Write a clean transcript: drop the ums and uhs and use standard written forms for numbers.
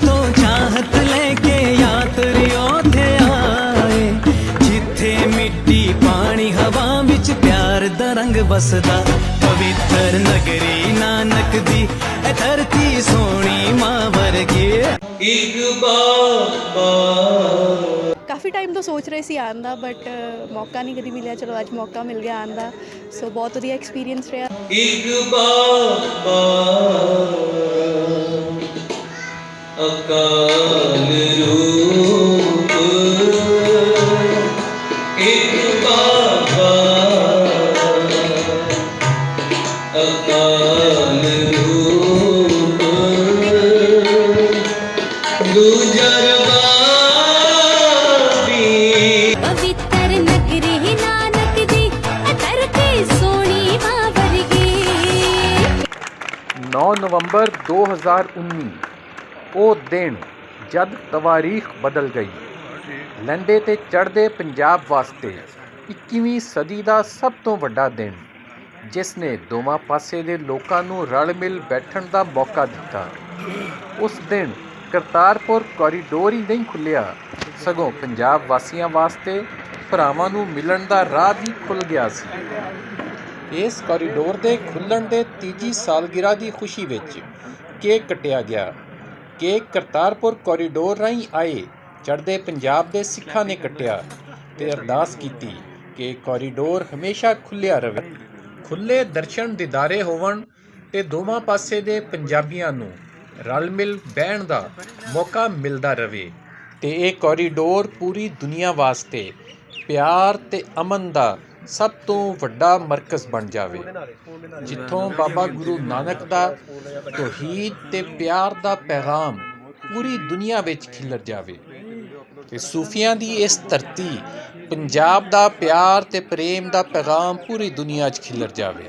तो चाहत लेके यात्रियों थे आए, जिथे मिट्टी पानी हवा विच प्यार दा रंग बसदा। पवित्र नगरी नानक दी ए धरती सोनी मां वर्गी। एक बाबा काफ़ी टाइम तो सोच रहे सी आने का, बट मौका नहीं कभी मिले। चलो अज मौका मिल गया आने का, सो बहुत वधिया एक्सपीरियंस रहा। एक बाबा अकाल रूप, एक बाबा अकाल रूप, दूजा पवित्र नगरी नानक दी धरती सोनी मां वर्गी। 9 नवंबर 2019 ਉਹ ਦਿਨ ਜਦ ਤਵਾਰੀਖ ਬਦਲ ਗਈ। ਲਹਿੰਦੇ ਤੇ ਚੜ੍ਹਦੇ ਪੰਜਾਬ ਵਾਸਤੇ 21ਵੀਂ ਸਦੀ ਦਾ ਸਭ ਤੋਂ ਵੱਡਾ ਦਿਨ, ਜਿਸ ਨੇ ਦੋਵਾਂ ਪਾਸੇ ਦੇ ਲੋਕਾਂ ਨੂੰ ਰਲ ਮਿਲ ਬੈਠਣ ਦਾ ਮੌਕਾ ਦਿੱਤਾ। ਉਸ ਦਿਨ ਕਰਤਾਰਪੁਰ ਕੋਰੀਡੋਰ ਹੀ ਨਹੀਂ ਖੁੱਲ੍ਹਿਆ, ਸਗੋਂ ਪੰਜਾਬ ਵਾਸੀਆਂ ਵਾਸਤੇ ਭਰਾਵਾਂ ਨੂੰ ਮਿਲਣ ਦਾ ਰਾਹ ਵੀ ਖੁੱਲ੍ਹ ਗਿਆ ਸੀ। ਇਸ ਕੋਰੀਡੋਰ ਦੇ ਖੁੱਲ੍ਹਣ ਦੇ ਤੀਜੀ ਸਾਲਗਿਰਾ ਦੀ ਖੁਸ਼ੀ ਵਿੱਚ ਕੇਕ ਕੱਟਿਆ ਗਿਆ। ਕੇਕ ਕਰਤਾਰਪੁਰ ਕੋਰੀਡੋਰ ਰਾਹੀਂ ਆਏ ਚੜ੍ਹਦੇ ਪੰਜਾਬ ਦੇ ਸਿੱਖਾਂ ਨੇ ਕੱਟਿਆ ਤੇ ਅਰਦਾਸ ਕੀਤੀ ਕਿ ਕੋਰੀਡੋਰ ਹਮੇਸ਼ਾ ਖੁੱਲ੍ਹਿਆ ਰਹੇ, ਖੁੱਲ੍ਹੇ ਦਰਸ਼ਨ ਦੀਦਾਰੇ ਹੋਵਣ ਤੇ ਦੋਵਾਂ ਪਾਸੇ ਦੇ ਪੰਜਾਬੀਆਂ ਨੂੰ ਰਲ ਮਿਲ ਬਹਿਣ ਦਾ ਮੌਕਾ ਮਿਲਦਾ ਰਹੇ ਤੇ ਇਹ ਕੋਰੀਡੋਰ ਪੂਰੀ ਦੁਨੀਆ ਵਾਸਤੇ ਪਿਆਰ ਤੇ ਅਮਨ ਦਾ ਸਭ ਤੋਂ ਵੱਡਾ ਮਰਕਜ਼ ਬਣ ਜਾਵੇ, ਜਿੱਥੋਂ ਬਾਬਾ ਗੁਰੂ ਨਾਨਕ ਦਾ ਤੌਹੀਦ ਤੇ ਪਿਆਰ ਦਾ ਪੈਗਾਮ ਪੂਰੀ ਦੁਨੀਆ ਵਿੱਚ ਖਿਲਰ ਜਾਵੇ ਤੇ ਸੂਫੀਆਂ ਦੀ ਇਸ ਧਰਤੀ ਪੰਜਾਬ ਦਾ ਪਿਆਰ ਤੇ ਪ੍ਰੇਮ ਦਾ ਪੈਗਾਮ ਪੂਰੀ ਦੁਨੀਆ 'ਚ ਖਿਲਰ ਜਾਵੇ।